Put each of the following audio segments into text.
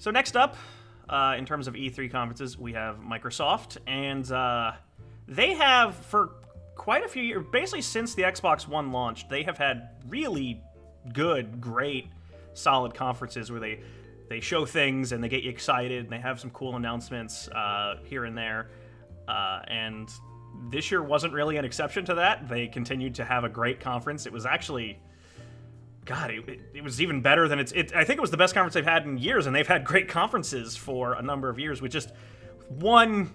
So next up, in terms of E3 conferences, we have Microsoft, and they have, for quite a few years, basically since the Xbox One launched, they have had really good, great, solid conferences where they show things and they get you excited, and they have some cool announcements here and there, and this year wasn't really an exception to that. They continued to have a great conference. It was actually... God, it was even better than I think it was the best conference they've had in years, and they've had great conferences for a number of years, with just one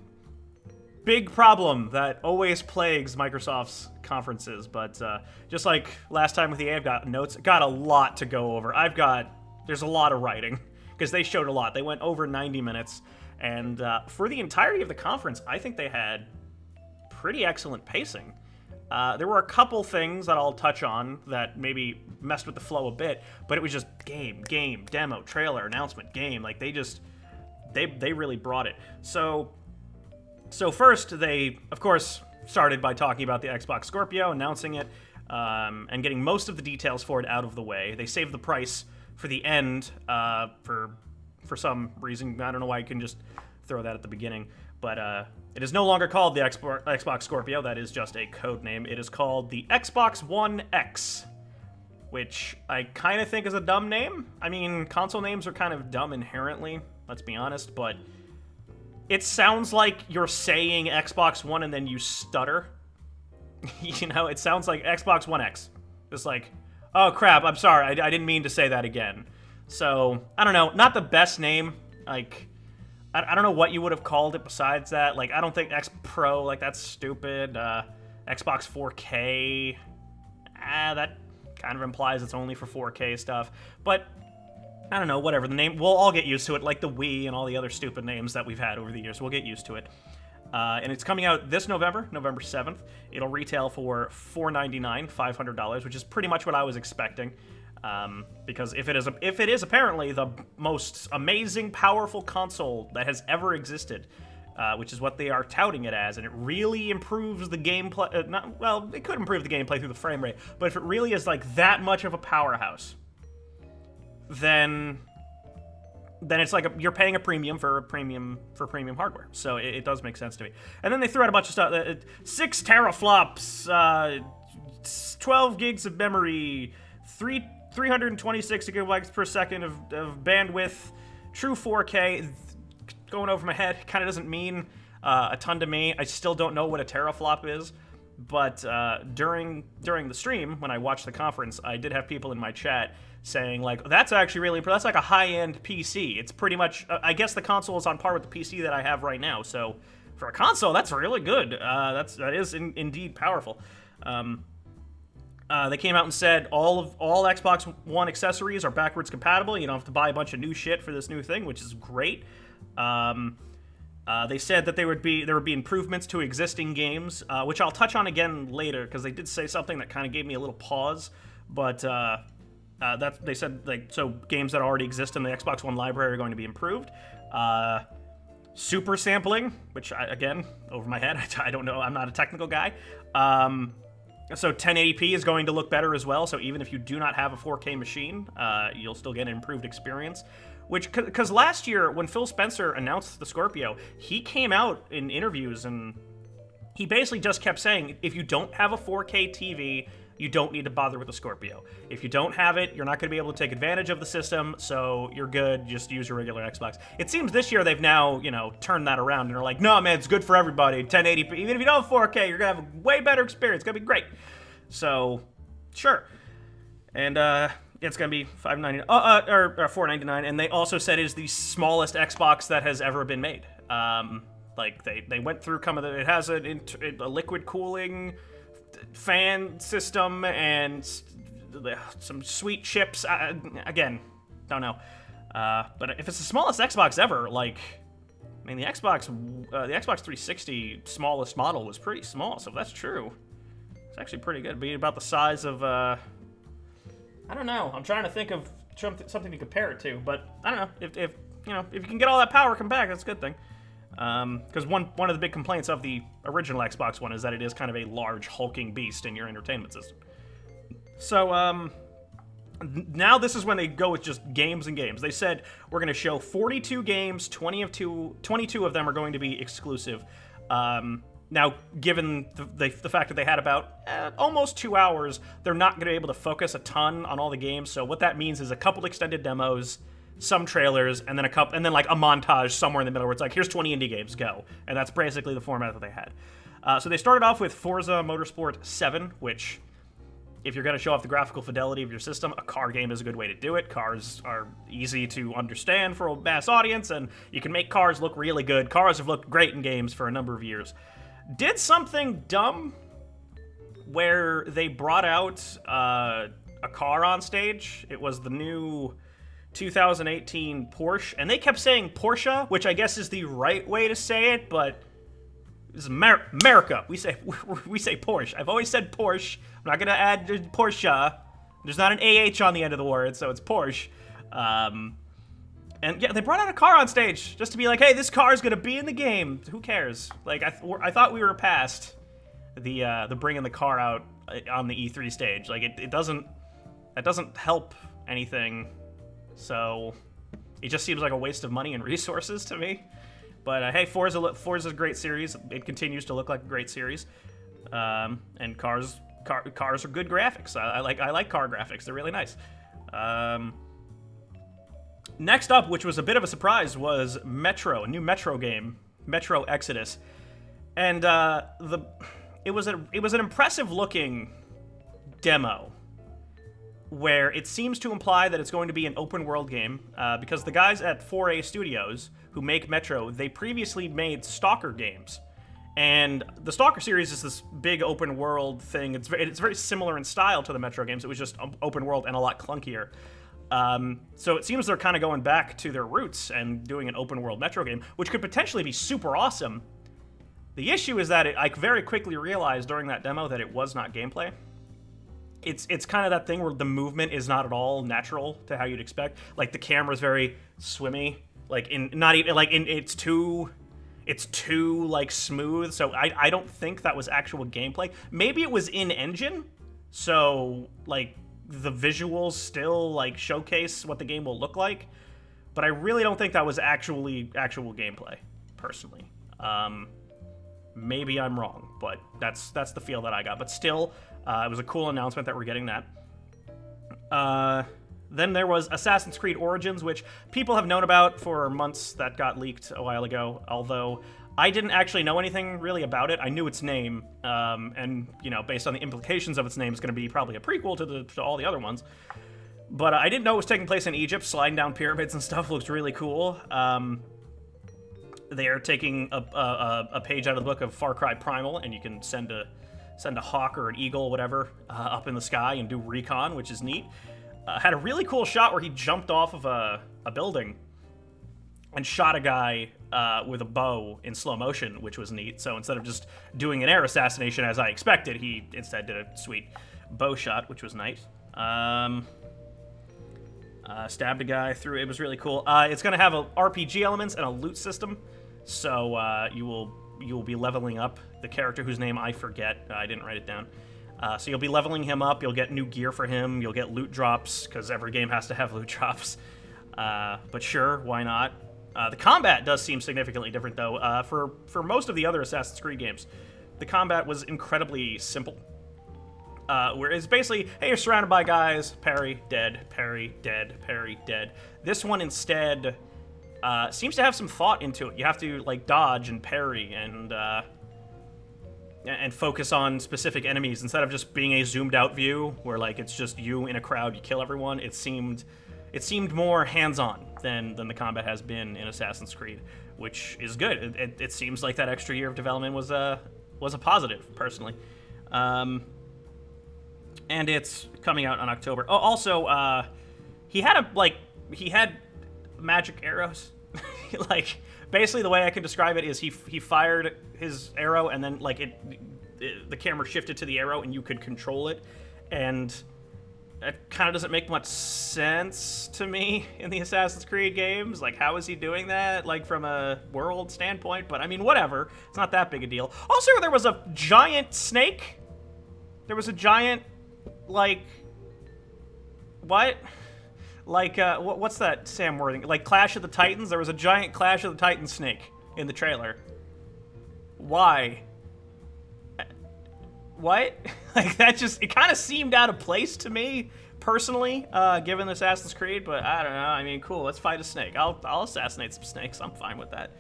big problem that always plagues Microsoft's conferences. But just like last time with EA, I've got notes, got a lot to go over. There's a lot of writing, because they showed a lot. They went over 90 minutes, and for the entirety of the conference, I think they had pretty excellent pacing. There were a couple things that I'll touch on that maybe messed with the flow a bit, but it was just game, demo, trailer, announcement, game. Like, they really brought it. So first, they, of course, started by talking about the Xbox Scorpio, announcing it, and getting most of the details for it out of the way. They saved the price for the end, for some reason. I don't know why you can just throw that at the beginning, but it is no longer called the Xbox Scorpio. That is just a code name. It is called the Xbox One X, which I kind of think is a dumb name. I mean, console names are kind of dumb inherently, let's be honest, but it sounds like you're saying Xbox One and then you stutter. You know, it sounds like Xbox One X. It's like, oh crap, I'm sorry, I didn't mean to say that again. So, I don't know, not the best name. Like, I don't know what you would have called it besides that. Like, I don't think X Pro, like, that's stupid. Xbox 4K, that kind of implies it's only for 4K stuff. But, I don't know, whatever. The name, we'll all get used to it, like the Wii and all the other stupid names that we've had over the years. We'll get used to it. And it's coming out this November, November 7th. It'll retail for $499, $500, which is pretty much what I was expecting. Because if it is apparently the most amazing, powerful console that has ever existed, which is what they are touting it as, and it really improves the gameplay. It could improve the gameplay through the frame rate, but if it really is like that much of a powerhouse, then it's like you're paying a premium for premium hardware. So it does make sense to me. And then they threw out a bunch of stuff: 6 teraflops, 12 gigs of memory, 326 gigabytes per second of bandwidth, true 4K. Going over my head, kind of doesn't mean a ton to me. I still don't know what a teraflop is, but during the stream, when I watched the conference, I did have people in my chat saying, like, that's actually really, that's like a high-end PC. It's pretty much, I guess the console is on par with the PC that I have right now, so for a console, that's really good. That is indeed powerful. They came out and said all Xbox One accessories are backwards compatible. You don't have to buy a bunch of new shit for this new thing, which is great. They said that there would be improvements to existing games, which I'll touch on again later, because they did say something that kind of gave me a little pause. But they said, like, so games that already exist in the Xbox One library are going to be improved. Super sampling, which again, over my head, I don't know. I'm not a technical guy. So 1080p is going to look better as well. So even if you do not have a 4K machine, you'll still get an improved experience. Which, because last year when Phil Spencer announced the Scorpio, he came out in interviews and he basically just kept saying, if you don't have a 4K TV, you don't need to bother with the Scorpio. If you don't have it, you're not going to be able to take advantage of the system, so you're good. Just use your regular Xbox. It seems this year they've now, turned that around and are like, no, man, it's good for everybody. 1080p. Even if you don't have 4K, you're going to have a way better experience. It's going to be great. So, sure. And, it's going to be $599, or $499, and they also said it is the smallest Xbox that has ever been made. Like, they went through it has a liquid cooling fan system and some sweet chips. Again, don't know. But if it's the smallest Xbox ever, like, I mean, the Xbox 360 smallest model was pretty small, so if that's true, it's actually pretty good. It'd be about the size of, I don't know. I'm trying to think of something to compare it to, but I don't know. If you can get all that power come back, that's a good thing. Because one of the big complaints of the original Xbox One is that it is kind of a large hulking beast in your entertainment system. So Now this is when they go with just games and games. They said, we're going to show 42 games, 22 of them are going to be exclusive. Now, given the fact that they had about almost 2 hours, they're not going to be able to focus a ton on all the games. So what that means is a couple extended demos, some trailers, and then like a montage somewhere in the middle where it's like, here's 20 indie games, go. And that's basically the format that they had. So they started off with Forza Motorsport 7, which, if you're going to show off the graphical fidelity of your system, a car game is a good way to do it. Cars are easy to understand for a mass audience, and you can make cars look really good. Cars have looked great in games for a number of years. Did something dumb where they brought out a car on stage. It was the new 2018 Porsche, and they kept saying Porsche, which I guess is the right way to say it, but this is America. We say Porsche. I've always said Porsche. I'm not gonna add Porsche. There's not an AH on the end of the word, so it's Porsche. And yeah, they brought out a car on stage just to be like, hey, this car is gonna be in the game. Who cares? Like, I thought we were past the bringing the car out on the E3 stage. Like, that doesn't help anything. So it just seems like a waste of money and resources to me. But hey, Forza's a great series. It continues to look like a great series. And cars are good graphics. I like car graphics. They're really nice. Next up, which was a bit of a surprise, was Metro, a new Metro game, Metro Exodus, and it was an impressive looking demo, where it seems to imply that it's going to be an open world game, because the guys at 4A Studios who make Metro, they previously made Stalker games. And the Stalker series is this big open world thing. It's very similar in style to the Metro games. It was just open world and a lot clunkier. So it seems they're kind of going back to their roots and doing an open world Metro game, which could potentially be super awesome. The issue is that I very quickly realized during that demo that it was not gameplay. It's kind of that thing where the movement is not at all natural to how you'd expect. Like, the camera's very swimmy. Like, it's too like smooth. So I don't think that was actual gameplay. Maybe it was in engine, so like the visuals still like showcase what the game will look like. But I really don't think that was actual gameplay, personally. Maybe I'm wrong, but that's the feel that I got. But still, it was a cool announcement that we're getting that. Then there was Assassin's Creed Origins, which people have known about for months. That got leaked a while ago, although I didn't actually know anything really about it. I knew its name, and, you know, based on the implications of its name, it's going to be probably a prequel to all the other ones. But I didn't know it was taking place in Egypt. Sliding down pyramids and stuff looks really cool. They are taking a page out of the book of Far Cry Primal, and you can send a hawk or an eagle, whatever, up in the sky and do recon, which is neat. Had a really cool shot where he jumped off of a building and shot a guy with a bow in slow motion, which was neat. So instead of just doing an air assassination as I expected, he instead did a sweet bow shot, which was nice. Stabbed a guy through. It was really cool. It's going to have RPG elements and a loot system, so you will be leveling up the character whose name I forget. I didn't write it down. So you'll be leveling him up. You'll get new gear for him. You'll get loot drops, because every game has to have loot drops. But sure, why not? The combat does seem significantly different, though. For most of the other Assassin's Creed games, the combat was incredibly simple. Where it's basically, hey, you're surrounded by guys, parry, dead, parry, dead, parry, dead. This one instead seems to have some thought into it. You have to like dodge and parry and focus on specific enemies instead of just being a zoomed out view where like it's just you in a crowd, you kill everyone. It seemed more hands-on than the combat has been in Assassin's Creed, which is good. It seems like that extra year of development was a positive, personally. And it's coming out in October. Oh, also, he had magic arrows. Like, basically the way I can describe it is he fired his arrow, and then like the camera shifted to the arrow and you could control it, and it kind of doesn't make much sense to me in the Assassin's Creed games. Like, how is he doing that, like, from a world standpoint? But I mean, whatever, it's not that big a deal. Also, there was a giant snake. There was a giant, like, What? Like, what's that Sam wording? Like Clash of the Titans? There was a giant Clash of the Titans snake in the trailer. Why? What? Like, that just, it kind of seemed out of place to me, personally, given Assassin's Creed, but I don't know. I mean, cool, let's fight a snake. I'll assassinate some snakes. I'm fine with that.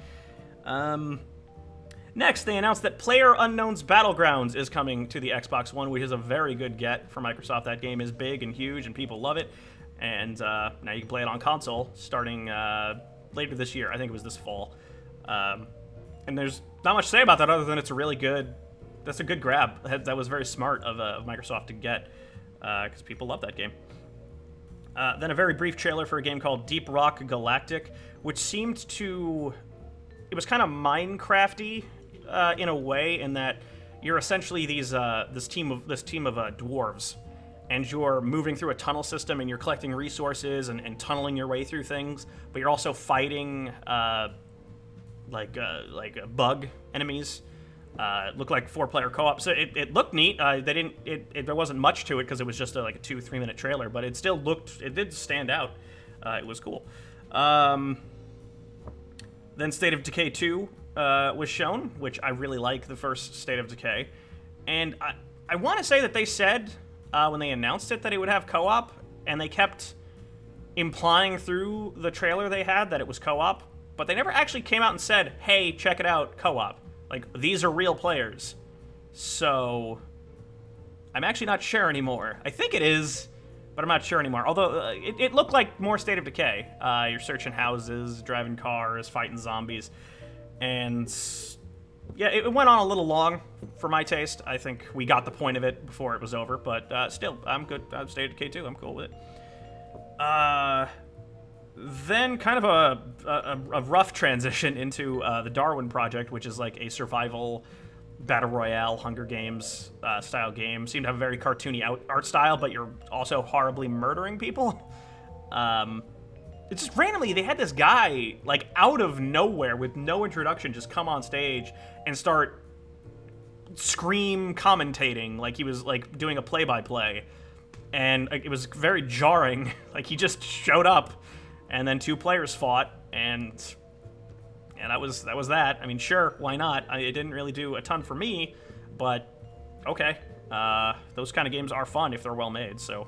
Next, they announced that PlayerUnknown's Battlegrounds is coming to the Xbox One, which is a very good get for Microsoft. That game is big and huge, and people love it. And now you can play it on console starting later this year. I think it was this fall. And there's not much to say about that other than it's a really good... That's a good grab. That was very smart of Microsoft to get, because people love that game. Then a very brief trailer for a game called Deep Rock Galactic, which seemed to... It was kind of Minecraft-y in a way, in that you're essentially this team of dwarves, and you're moving through a tunnel system, and you're collecting resources and tunneling your way through things, but you're also fighting like bug enemies. It looked like 4-player co-op, so it looked neat. There wasn't much to it because it was just like a 2-3 minute trailer, but it still looked, it did stand out. It was cool. Then State of Decay 2 was shown, which I really like the first State of Decay, and I want to say that they said when they announced it that it would have co-op, and they kept implying through the trailer they had that it was co-op, but they never actually came out and said, hey, check it out, co-op. Like, these are real players. So, I'm actually not sure anymore. I think it is, but I'm not sure anymore. Although, it looked like more State of Decay. You're searching houses, driving cars, fighting zombies. And, yeah, it went on a little long for my taste. I think we got the point of it before it was over. But still, I'm good. State of Decay 2, I'm cool with it. Then kind of a rough transition into the Darwin Project, which is like a survival battle royale Hunger Games style game. Seemed to have a very cartoony art style, but you're also horribly murdering people. It's just randomly, they had this guy, like, out of nowhere with no introduction, just come on stage and start scream commentating like he was like doing a play-by-play. And it was very jarring. Like, he just showed up, and then 2 players fought, and that was that. I mean, sure, why not? It didn't really do a ton for me, but okay. Those kind of games are fun if they're well made, so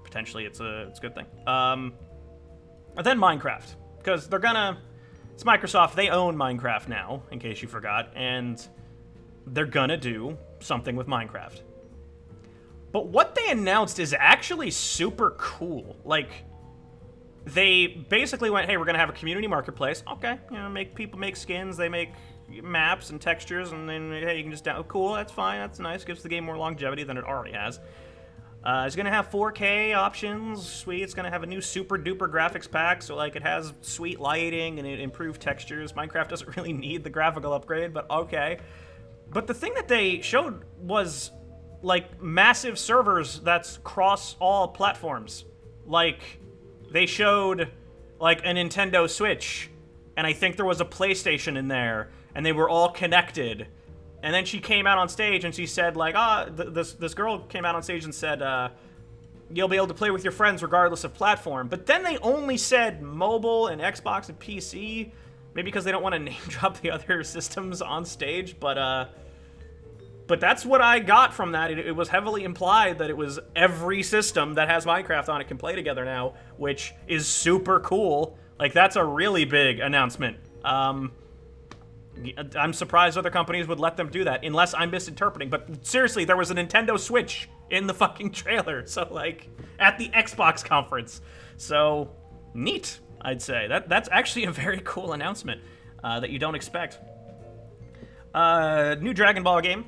potentially it's a good thing. And then Minecraft, because it's Microsoft, they own Minecraft now, in case you forgot, and they're gonna do something with Minecraft. But what they announced is actually super cool. Like, they basically went, hey, we're going to have a community marketplace. Okay, people make skins, they make maps and textures, and then, hey, you can just download. Cool, that's fine, that's nice. Gives the game more longevity than it already has. It's going to have 4K options, sweet. It's going to have a new super-duper graphics pack, so, like, it has sweet lighting and it improved textures. Minecraft doesn't really need the graphical upgrade, but okay. But the thing that they showed was, like, massive servers that's cross all platforms. Like, they showed, like, a Nintendo Switch, and I think there was a PlayStation in there, and they were all connected. And then she came out on stage, and she said, like, this girl came out on stage and said, you'll be able to play with your friends regardless of platform. But then they only said mobile and Xbox and PC, maybe because they don't want to name drop the other systems on stage, but that's what I got from that. It was heavily implied that it was every system that has Minecraft on it can play together now, which is super cool. Like, that's a really big announcement. I'm surprised other companies would let them do that, unless I'm misinterpreting. But seriously, there was a Nintendo Switch in the fucking trailer, so, like, at the Xbox conference. So, neat, I'd say. That's actually a very cool announcement that you don't expect. New Dragon Ball game,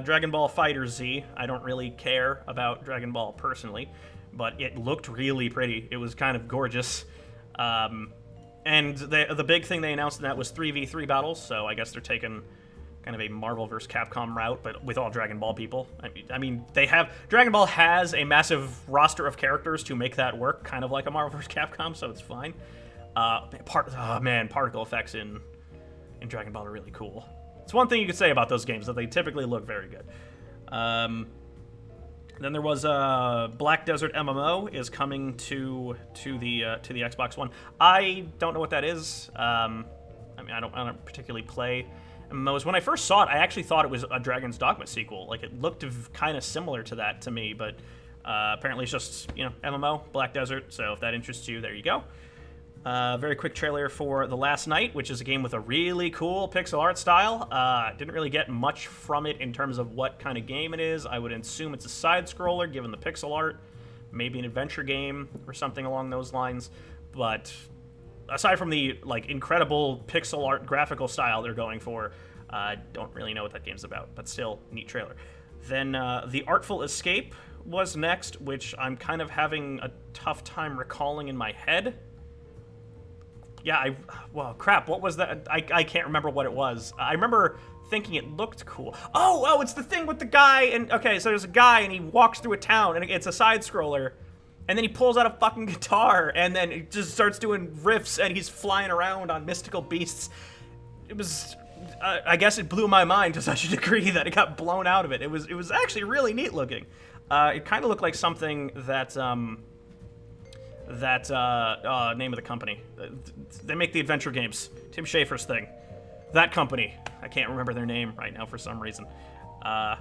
Dragon Ball FighterZ. I don't really care about Dragon Ball personally, but it looked really pretty. It was kind of gorgeous. And the big thing they announced in that was 3v3 battles, so I guess they're taking kind of a Marvel vs. Capcom route, but with all Dragon Ball people. I mean, Dragon Ball has a massive roster of characters to make that work, kind of like a Marvel vs. Capcom, so it's fine. Particle effects in Dragon Ball are really cool. It's one thing you could say about those games, that they typically look very good. Then there was Black Desert MMO is coming to the Xbox One. I don't know what that is. I mean, I don't particularly play MMOs. When I first saw it, I actually thought it was a Dragon's Dogma sequel. Like, it looked kind of similar to that to me, but apparently it's just, MMO, Black Desert. So if that interests you, there you go. Very quick trailer for The Last Night, which is a game with a really cool pixel art style. Didn't really get much from it in terms of what kind of game it is. I would assume it's a side-scroller, given the pixel art. Maybe an adventure game or something along those lines. But aside from the incredible pixel art graphical style they're going for, I don't really know what that game's about. But still, neat trailer. Then The Artful Escape was next, which I'm kind of having a tough time recalling in my head. Yeah, well, crap, what was that? I can't remember what it was. I remember thinking it looked cool. Oh, it's the thing with the guy, and, okay, so there's a guy, and he walks through a town, and it's a side-scroller, and then he pulls out a fucking guitar, and then he just starts doing riffs, and he's flying around on mystical beasts. It was, I guess it blew my mind to such a degree that it got blown out of it. It was actually really neat looking. It kind of looked like something that, name of the company. They make the adventure games. Tim Schafer's thing. That company. I can't remember their name right now for some reason. Now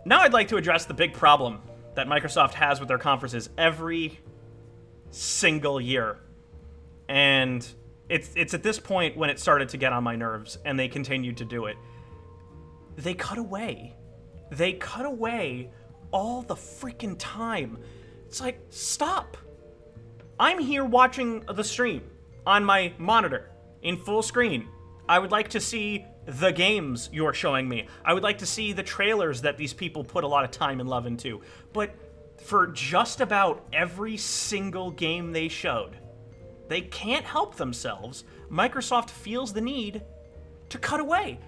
I'd like to address the big problem that Microsoft has with their conferences every single year. And it's at this point when it started to get on my nerves, and they continued to do it. They cut away. They cut away all the freaking time. It's like, stop. I'm here watching the stream on my monitor in full screen. I would like to see the games you're showing me. I would like to see the trailers that these people put a lot of time and love into. But for just about every single game they showed, they can't help themselves. Microsoft feels the need to cut away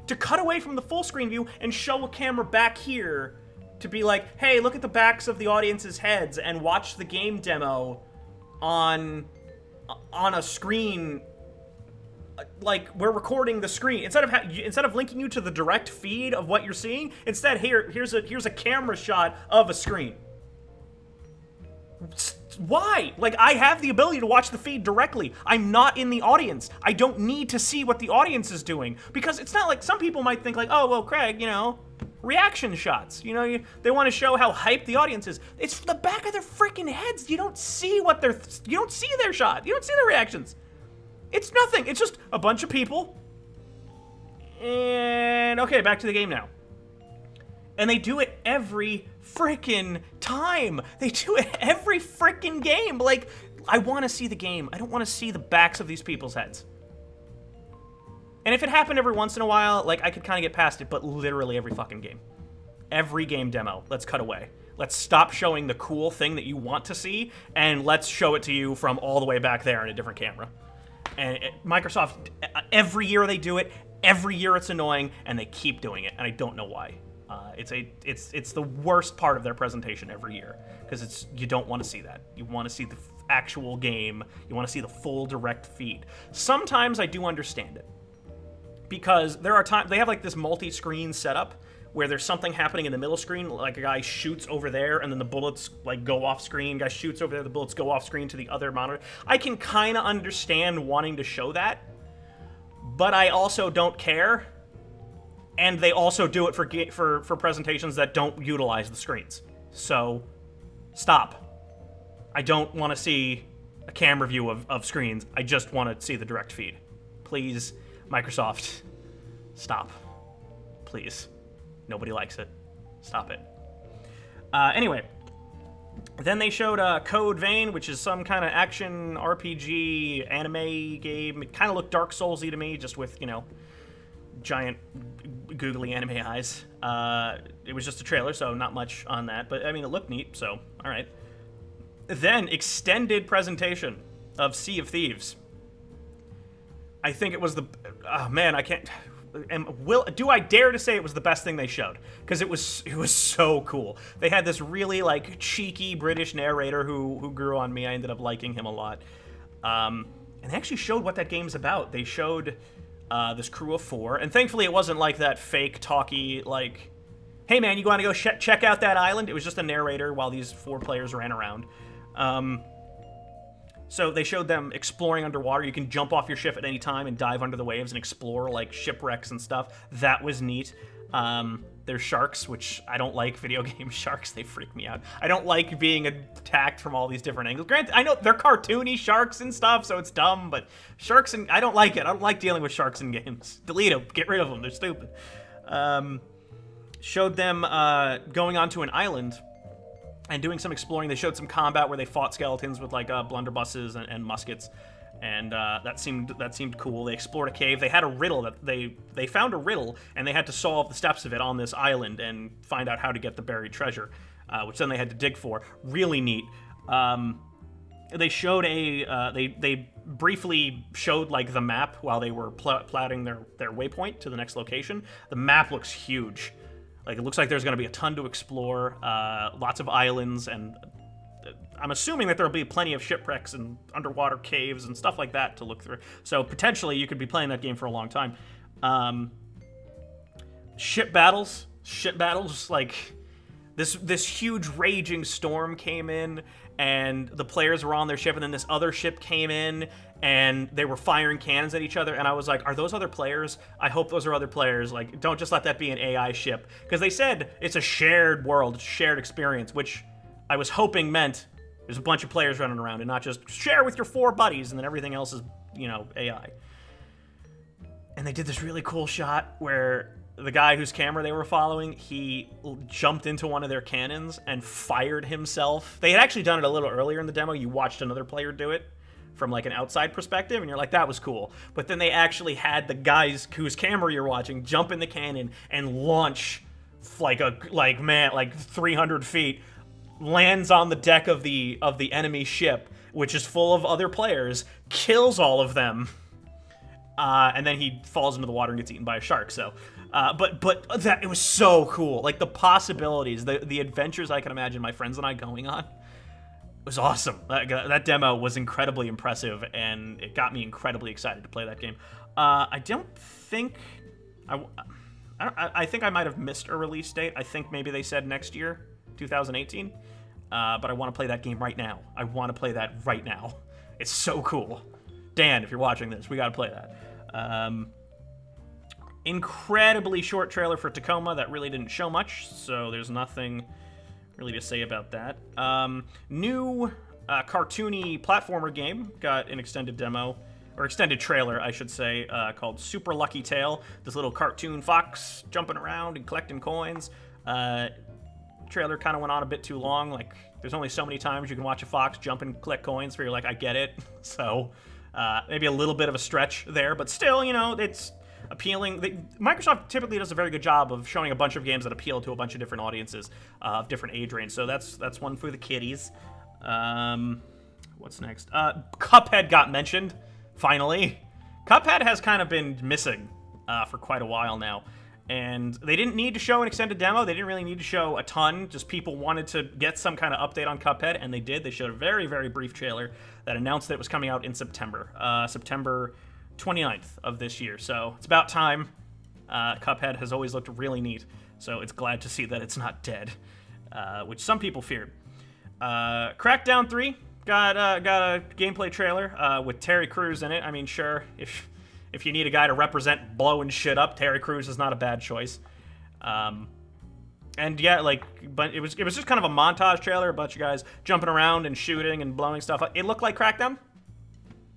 from the full screen view and show a camera back here to be like, hey, look at the backs of the audience's heads and watch the game demo on a screen. Like, we're recording the screen instead of linking you to the direct feed of what you're seeing. Instead, here's a camera shot of a screen. Why? Like, I have the ability to watch the feed directly. I'm not in the audience. I don't need to see what the audience is doing, because it's not like some people might think like, oh well, Craig, reaction shots. They want to show how hyped the audience is. It's the back of their freaking heads. You don't see you don't see their shot. You don't see their reactions. It's nothing. It's just a bunch of people. And okay, back to the game now. And they do it every freaking time. They do it every freaking game. Like, I want to see the game. I don't want to see the backs of these people's heads. And if it happened every once in a while, like, I could kind of get past it, but literally every fucking game. Every game demo, let's cut away. Let's stop showing the cool thing that you want to see, and let's show it to you from all the way back there in a different camera. And Microsoft, every year they do it, every year it's annoying, and they keep doing it, and I don't know why. It's the worst part of their presentation every year, because you don't want to see that. You want to see the actual game. You want to see the full direct feed. Sometimes I do understand it, because there are times they have like this multi-screen setup where there's something happening in the middle screen, like a guy shoots over there and then the bullets like go off screen, guy shoots over there, the bullets go off screen to the other monitor. I can kind of understand wanting to show that, but I also don't care. And they also do it for presentations that don't utilize the screens. So, stop. I don't want to see a camera view of screens. I just want to see the direct feed. Please, Microsoft, stop. Please. Nobody likes it. Stop it. Anyway, then they showed Code Vein, which is some kind of action RPG anime game. It kind of looked Dark Souls-y to me, just with, giant googly anime eyes. It was just a trailer, so not much on that, but I mean, it looked neat, so all right. Then extended presentation of Sea of Thieves. I think it was I can't. Do I dare to say it was the best thing they showed? Because it was so cool. They had this really like cheeky British narrator who grew on me. I ended up liking him a lot. And they actually showed what that game's about. They showed this crew of 4, and thankfully it wasn't like that fake talky like hey man, you want to go check out that island? It was just a narrator while these 4 players ran around. So they showed them exploring underwater. You can jump off your ship at any time and dive under the waves and explore like shipwrecks and stuff. That was neat. There's sharks, which I don't like. Video game sharks, they freak me out. I don't like being attacked from all these different angles. Granted, I know they're cartoony sharks and stuff, so it's dumb, but sharks, and I don't like it. I don't like dealing with sharks in games. Delete them. Get rid of them. They're stupid. Showed them going onto an island and doing some exploring. They showed some combat where they fought skeletons with like blunderbusses and muskets, and that seemed cool. They explored a cave. They had a riddle that they found a riddle, and they had to solve the steps of it on this island and find out how to get the buried treasure, which then they had to dig for. Really neat. They showed they briefly showed like the map while they were plotting their waypoint to the next location. The map looks huge. Like, it looks like there's going to be a ton to explore, lots of islands, and I'm assuming that there'll be plenty of shipwrecks and underwater caves and stuff like that to look through. So potentially you could be playing that game for a long time. Ship battles, like this huge raging storm came in, and the players were on their ship, and then this other ship came in, and they were firing cannons at each other, and I was like, are those other players? I hope those are other players. Like, don't just let that be an AI ship. Because they said it's a shared world, shared experience, which I was hoping meant there's a bunch of players running around and not just share with your 4 buddies and then everything else is, AI. And they did this really cool shot where the guy whose camera they were following, he jumped into one of their cannons and fired himself. They had actually done it a little earlier in the demo. You watched another player do it from like an outside perspective, and you're like, that was cool. But then they actually had the guys whose camera you're watching jump in the cannon and launch like 300 feet, lands on the deck of the enemy ship, which is full of other players, kills all of them, and then he falls into the water and gets eaten by a shark. So, but that, it was so cool. Like, the possibilities, the adventures I can imagine my friends and I going on, was awesome. That demo was incredibly impressive, and it got me incredibly excited to play that game. I think I might have missed a release date. I think maybe they said next year, 2018. But I want to play that game right now. I want to play that right now. It's so cool. Dan, if you're watching this, we got to play that. Incredibly short trailer for Tacoma that really didn't show much, so there's nothing really to say about that. New cartoony platformer game got an extended demo, or extended trailer, I should say, called Super Lucky Tail. This little cartoon fox jumping around and collecting coins. Trailer kind of went on a bit too long. Like, there's only so many times you can watch a fox jump and collect coins where you're like, I get it. So maybe a little bit of a stretch there, but still, it's appealing. Microsoft typically does a very good job of showing a bunch of games that appeal to a bunch of different audiences of different age range. So that's one for the kiddies. What's next? Cuphead got mentioned, finally. Cuphead has kind of been missing for quite a while now. And they didn't need to show an extended demo. They didn't really need to show a ton. Just people wanted to get some kind of update on Cuphead, and they did. They showed a very, very brief trailer that announced that it was coming out in September. September 29th of this year. So it's about time. Cuphead has always looked really neat. So it's glad to see that it's not dead, which some people feared. Crackdown 3 got a gameplay trailer with Terry Crews in it. I mean, sure, if you need a guy to represent blowing shit up, Terry Crews is not a bad choice. And yeah, but it was just kind of a montage trailer, a bunch of guys jumping around and shooting and blowing stuff up. It looked like Crackdown,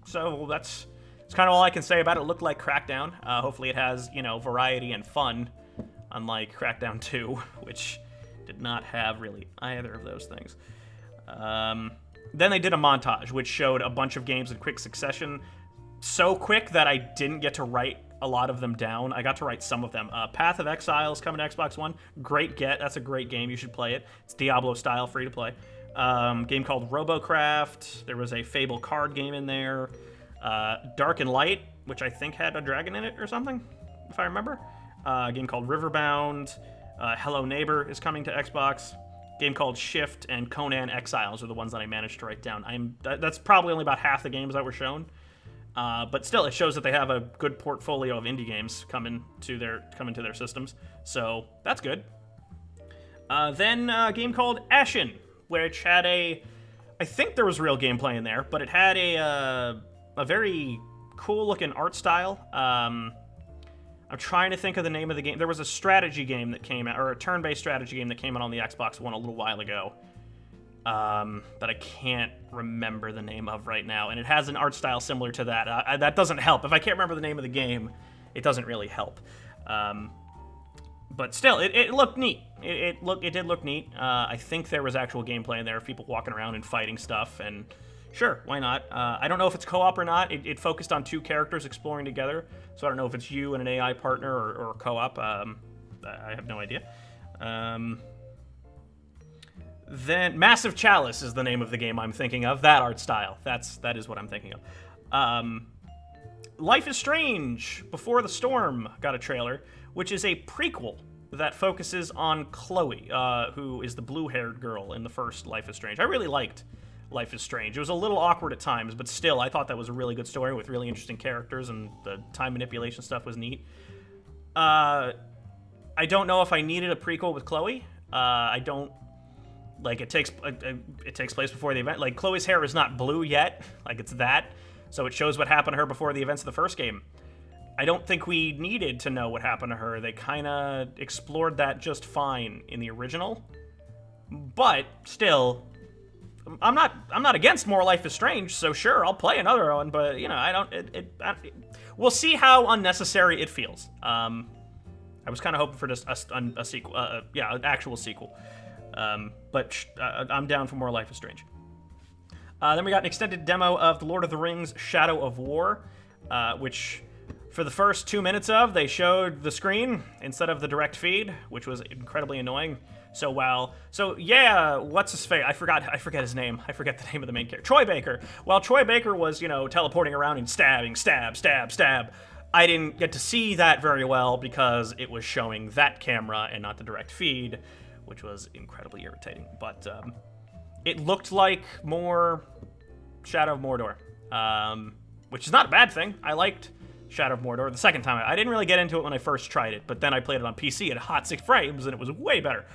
so that's kind of all I can say about it. It looked like Crackdown. Hopefully it has, variety and fun, unlike Crackdown 2, which did not have really either of those things. Then they did a montage, which showed a bunch of games in quick succession. So quick that I didn't get to write a lot of them down. I got to write some of them. Path of Exile is coming to Xbox One. Great get. That's a great game. You should play it. It's Diablo style, free to play. Game called Robocraft. There was a Fable card game in there. Dark and Light, which I think had a dragon in it or something, if I remember. A game called Riverbound. Hello Neighbor is coming to Xbox. Game called Shift and Conan Exiles are the ones that I managed to write down. That's probably only about half the games that were shown. But still, it shows that they have a good portfolio of indie games coming to their systems. So that's good. Then a game called Ashen, which had I think there was real gameplay in there, but it had a very cool-looking art style. I'm trying to think of the name of the game. There was a strategy game that came out, or a turn-based strategy game that came out on the Xbox One a little while ago, that I can't remember the name of right now, and it has an art style similar to that. That doesn't help. If I can't remember the name of the game, it doesn't really help. But still, it looked neat. It did look neat. I think there was actual gameplay in there of people walking around and fighting stuff, and sure, why not? I don't know if it's co-op or not. It focused on two characters exploring together, so I don't know if it's you and an AI partner or co-op. I have no idea. Then Massive Chalice is the name of the game I'm thinking of. That art style. That is what I'm thinking of. Life is Strange Before the Storm got a trailer, which is a prequel that focuses on Chloe, who is the blue-haired girl in the first Life is Strange. I really liked Life is Strange. It was a little awkward at times, but still, I thought that was a really good story with really interesting characters, and the time manipulation stuff was neat. I don't know if I needed a prequel with Chloe. I don't... Like, it takes place before the event. Like, Chloe's hair is not blue yet. Like, it's that. So it shows what happened to her before the events of the first game. I don't think we needed to know what happened to her. They kind of explored that just fine in the original. But, still... I'm not against more Life is Strange, so sure, I'll play another one, but, you know, I don't... we'll see how unnecessary it feels. I was kind of hoping for just a sequel. An actual sequel. But I'm down for more Life is Strange. Then we got an extended demo of The Lord of the Rings Shadow of War, which for the first 2 minutes they showed the screen instead of the direct feed, which was incredibly annoying. What's his face? I forget his name. I forget the name of the main character. Troy Baker. While Troy Baker was, teleporting around and stabbing, stab, I didn't get to see that very well because it was showing that camera and not the direct feed, which was incredibly irritating. But it looked like more Shadow of Mordor, which is not a bad thing. I liked Shadow of Mordor the second time. I didn't really get into it when I first tried it, but then I played it on PC at hot 60 frames, and it was way better.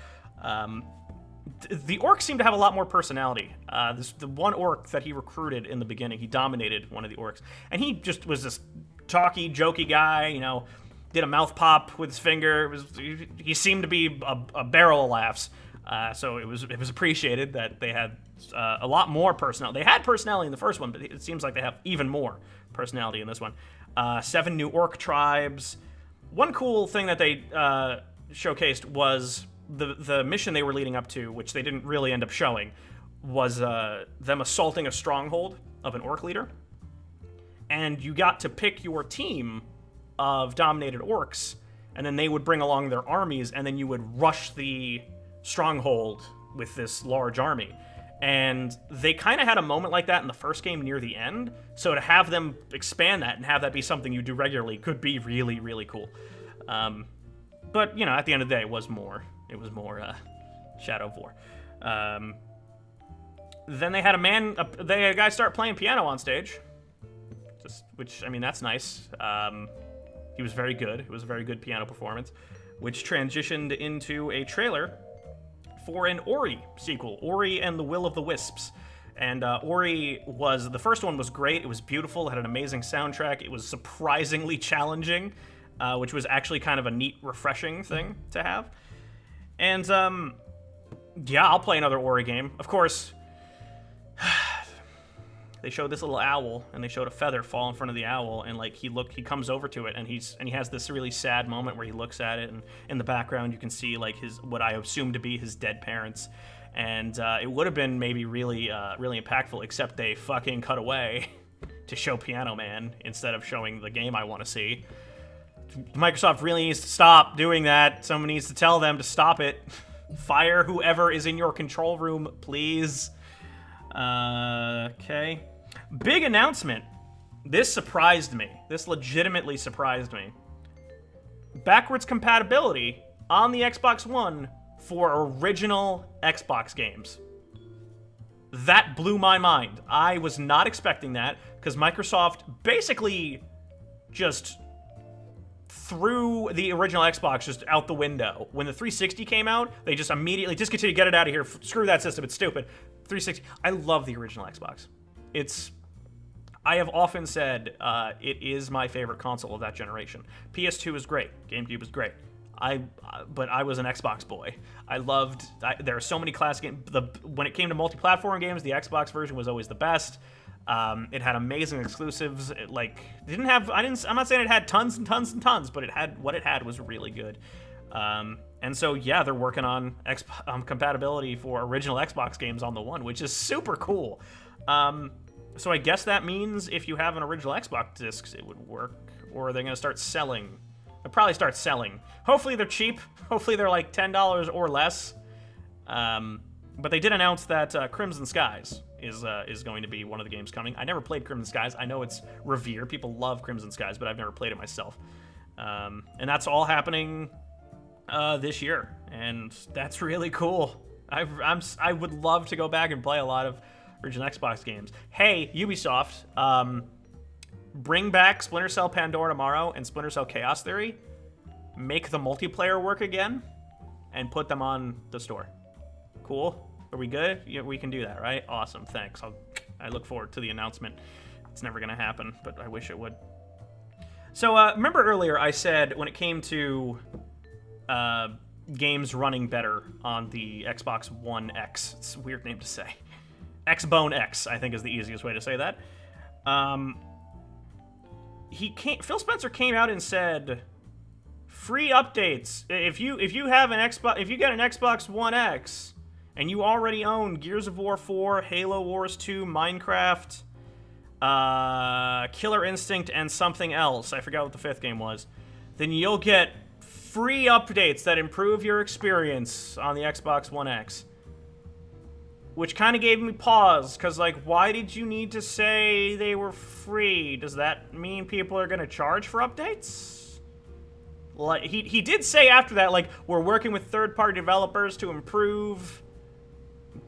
The orcs seem to have a lot more personality. The one orc that he recruited in the beginning, he dominated one of the orcs, and he just was this talky, jokey guy, did a mouth pop with his finger. He seemed to be a barrel of laughs. So it was appreciated that they had a lot more personality. They had personality in the first one, but it seems like they have even more personality in this one. 7 new orc tribes. One cool thing that they showcased was the mission they were leading up to, which they didn't really end up showing, was them assaulting a stronghold of an orc leader. And you got to pick your team of dominated orcs, and then they would bring along their armies, and then you would rush the stronghold with this large army. And they kind of had a moment like that in the first game near the end, so to have them expand that and have that be something you do regularly could be really, really cool. But, at the end of the day, it was more Shadow of War. Then they had a guy start playing piano on stage, that's nice. He was very good. It was a very good piano performance, which transitioned into a trailer for an Ori sequel, Ori and the Will of the Wisps. And the first one was great. It was beautiful. It had an amazing soundtrack. It was surprisingly challenging, which was actually kind of a neat, refreshing thing to have. And, I'll play another Ori game. Of course, they showed this little owl, and they showed a feather fall in front of the owl, and he comes over to it, and he has this really sad moment where he looks at it, and in the background you can see what I assume to be his dead parents, and it would have been maybe really really impactful, except they fucking cut away to show Piano Man instead of showing the game I want to see. Microsoft really needs to stop doing that. Someone needs to tell them to stop it. Fire whoever is in your control room, please. Okay. Big announcement. This surprised me. This legitimately surprised me. Backwards compatibility on the Xbox One for original Xbox games. That blew my mind. I was not expecting that, because Microsoft basically just threw the original Xbox just out the window. When the 360 came out, they just immediately discontinued, get it out of here, screw that system, it's stupid. 360, I love the original Xbox. I have often said it is my favorite console of that generation. PS2 is great, GameCube is great. But I was an Xbox boy. There are so many classic games. When it came to multi-platform games, the Xbox version was always the best. It had amazing exclusives. I'm not saying it had tons and tons and tons, but what it had was really good. And so, yeah, they're working on compatibility for original Xbox games on the One, which is super cool. So I guess that means if you have an original Xbox discs, it would work. Or are they going to start selling? They'll probably start selling. Hopefully they're cheap. Hopefully they're like $10 or less. But they did announce that Crimson Skies is going to be one of the games coming. I never played Crimson Skies. I know it's revered. People love Crimson Skies, but I've never played it myself. And that's all happening this year, and that's really cool. I would love to go back and play a lot of original Xbox games. Hey, Ubisoft, bring back Splinter Cell Pandora Tomorrow and Splinter Cell Chaos Theory. Make the multiplayer work again, and put them on the store. Cool? Are we good? Yeah, we can do that, right? Awesome, thanks. I look forward to the announcement. It's never going to happen, but I wish it would. So, remember earlier I said when it came to games running better on the Xbox One X, it's a weird name to say. Xbone X, I think is the easiest way to say that. Phil Spencer came out and said, free updates. If you have an Xbox, if you get an Xbox One X and you already own Gears of War 4, Halo Wars 2, Minecraft, Killer Instinct, and something else, I forgot what the fifth game was, then you'll get free updates that improve your experience on the Xbox One X. Which kind of gave me pause, because, like, why did you need to say they were free? Does that mean people are going to charge for updates? Like, he did say after that, like, we're working with third-party developers to improve...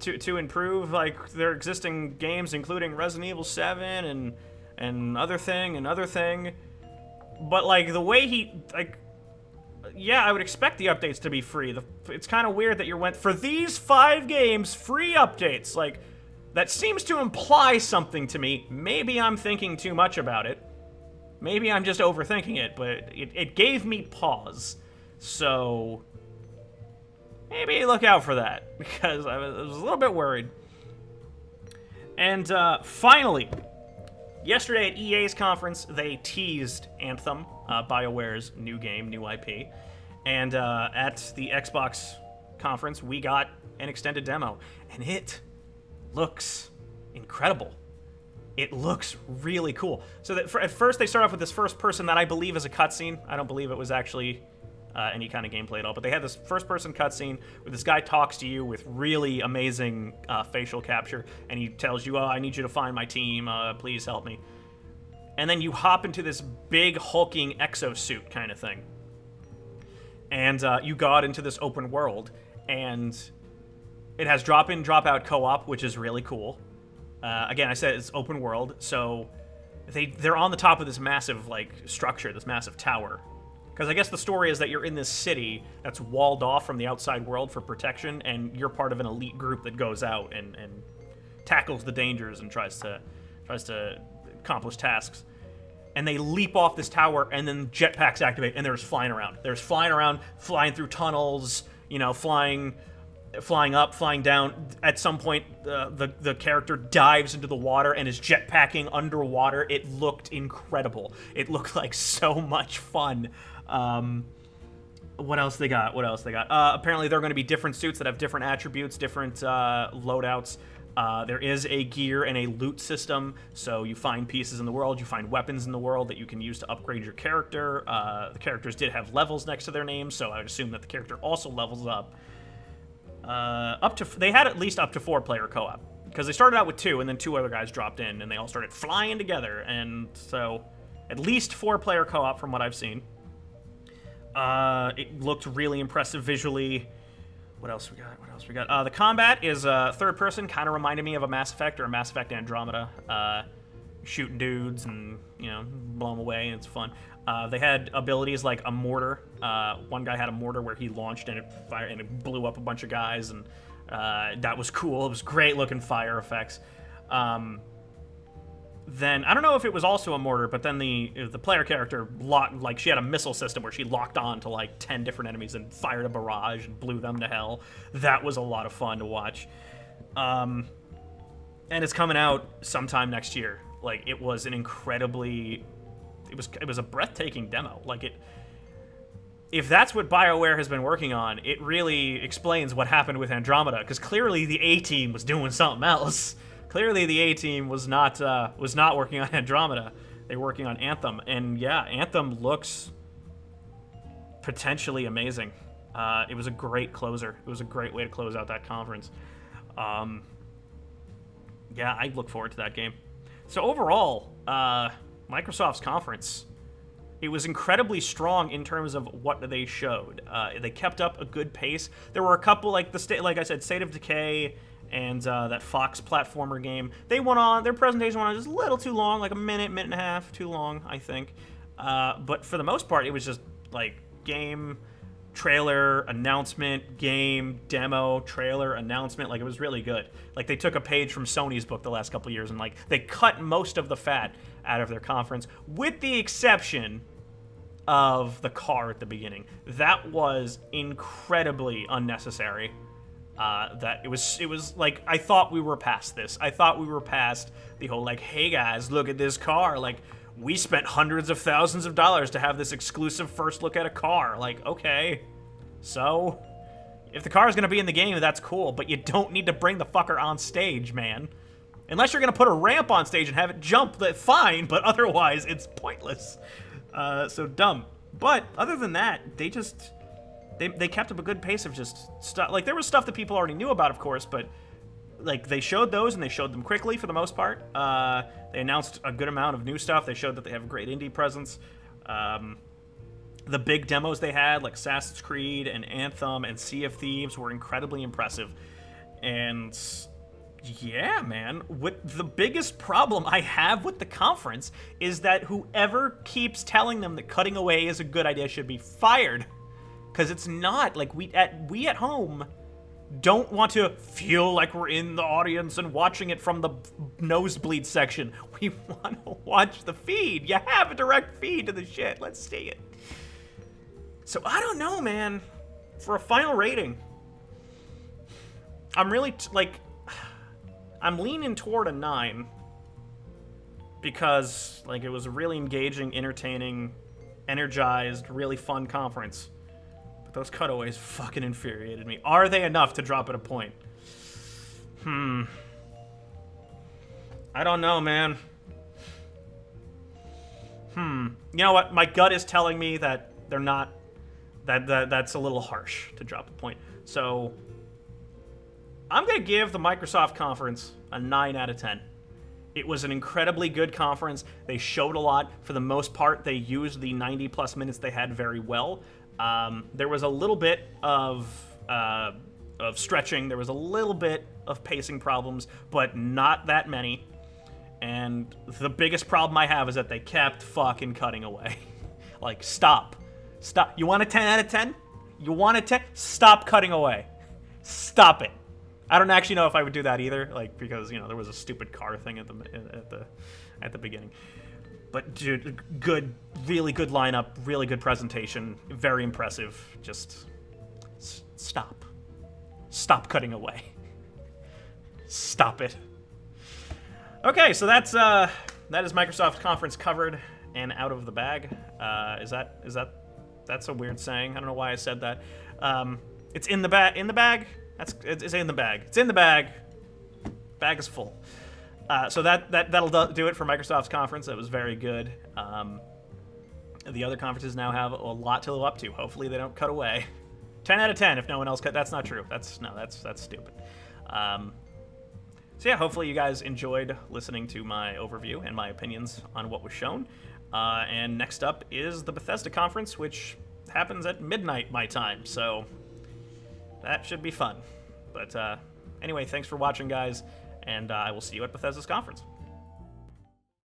To improve, like, their existing games, including Resident Evil 7 and other thing. But, like, the way he... like, yeah, I would expect the updates to be free. It's kind of weird that you went, for these 5 games, free updates. Like, that seems to imply something to me. Maybe I'm thinking too much about it. Maybe I'm just overthinking it, but it gave me pause. So, maybe look out for that, because I was a little bit worried. And finally, yesterday at EA's conference, they teased Anthem, BioWare's new game, new IP. And at the Xbox conference, we got an extended demo. And it looks incredible. It looks really cool. So at first, they start off with this first person that I believe is a cutscene. I don't believe it was actually any kind of gameplay at all. But they had this first-person cutscene where this guy talks to you with really amazing facial capture. And he tells you, oh, I need you to find my team. Please help me. And then you hop into this big hulking exosuit kind of thing. And you got into this open world. And it has drop-in, drop-out co-op, which is really cool. Again, I said it's open world, so they're on the top of this massive, like, structure, this massive tower. Because I guess the story is that you're in this city that's walled off from the outside world for protection, and you're part of an elite group that goes out and tackles the dangers and tries to accomplish tasks. And they leap off this tower, and then jetpacks activate, and they're just flying around. They're just flying around, flying through tunnels, you know, flying up, flying down. At some point, the character dives into the water and is jetpacking underwater. It looked incredible. It looked like so much fun. What else they got? Apparently, there are going to be different suits that have different attributes, different loadouts. There is a gear and a loot system, so you find pieces in the world, you find weapons in the world that you can use to upgrade your character. The characters did have levels next to their names, so I would assume that the character also levels up. They had at least up to 4-player co-op, because they started out with 2, and then 2 other guys dropped in, and they all started flying together, and so at least 4-player co-op from what I've seen. It looked really impressive visually. What else we got? The combat is third person, kind of reminded me of a Mass Effect or a Mass Effect Andromeda. shooting dudes and, you know, blow them away, and it's fun. They had abilities like a mortar. One guy had a mortar where he launched and it blew up a bunch of guys, and that was cool. It was great looking fire effects. Then I don't know if it was also a mortar, but then the player character she had a missile system where she locked on to like 10 different enemies and fired a barrage and blew them to hell. That was a lot of fun to watch. And it's coming out sometime next year. Like, it was an incredibly, it was a breathtaking demo. Like, if that's what BioWare has been working on, it really explains what happened with Andromeda, because clearly the A-Team was doing something else. Clearly, the A-Team was not working on Andromeda. They were working on Anthem, and yeah, Anthem looks potentially amazing. It was a great closer. It was a great way to close out that conference. Yeah, I look forward to that game. So overall, Microsoft's conference, it was incredibly strong in terms of what they showed. They kept up a good pace. There were a couple, like I said, State of Decay and that Fox platformer game. Their presentation went on just a little too long, like a minute and a half too long, I think. But for the most part, it was just like game, trailer, announcement, game, demo, trailer, announcement. Like, it was really good. Like, they took a page from Sony's book the last couple of years, and like they cut most of the fat out of their conference, with the exception of the car at the beginning. That was incredibly unnecessary. That it was like, I thought we were past this. I thought we were past the whole, like, hey guys, look at this car. Like, we spent hundreds of thousands of dollars to have this exclusive first look at a car. Like, okay, so if the car is gonna be in the game, that's cool, but you don't need to bring the fucker on stage, man. Unless you're gonna put a ramp on stage and have it jump, that's fine, but otherwise it's pointless. So dumb. But other than that, they kept up a good pace of just stuff. Like, there was stuff that people already knew about, of course, but like, they showed those, and they showed them quickly for the most part. They announced a good amount of new stuff. They showed that they have a great indie presence. The big demos they had, like Assassin's Creed and Anthem and Sea of Thieves, were incredibly impressive. And yeah, man, the biggest problem I have with the conference is that whoever keeps telling them that cutting away is a good idea should be fired. Because it's not. Like, we at home don't want to feel like we're in the audience and watching it from the nosebleed section. We want to watch the feed. You have a direct feed to the shit. Let's see it. So I don't know, man. For a final rating, I'm really I'm leaning toward a 9, because like, it was a really engaging, entertaining, energized, really fun conference. Those cutaways fucking infuriated me. Are they enough to drop at a point? I don't know, man. You know what? My gut is telling me that they're not. That's a little harsh to drop a point. So I'm gonna give the Microsoft conference a 9 out of 10. It was an incredibly good conference. They showed a lot. For the most part, they used the 90+ minutes they had very well. There was a little bit of stretching. There was a little bit of pacing problems, but not that many. And the biggest problem I have is that they kept fucking cutting away. Like, stop. You want a 10 out of 10? You want a 10? Stop cutting away. Stop it. I don't actually know if I would do that either, like, because, you know, there was a stupid car thing at the beginning. But dude, good, really good lineup, really good presentation, very impressive. Just stop. Stop cutting away. Stop it. Okay, so that is Microsoft conference covered and out of the bag. That's a weird saying. I don't know why I said that. It's in the bag. In the bag. It's in the bag. It's in the bag. Bag is full. So that'll do it for Microsoft's conference. That was very good. The other conferences now have a lot to live up to. Hopefully they don't cut away. 10 out of 10 if no one else cut. That's not true. That's stupid. So yeah, hopefully you guys enjoyed listening to my overview and my opinions on what was shown. And next up is the Bethesda conference, which happens at midnight my time. So that should be fun. But anyway, thanks for watching, guys. And I will see you at Bethesda's conference.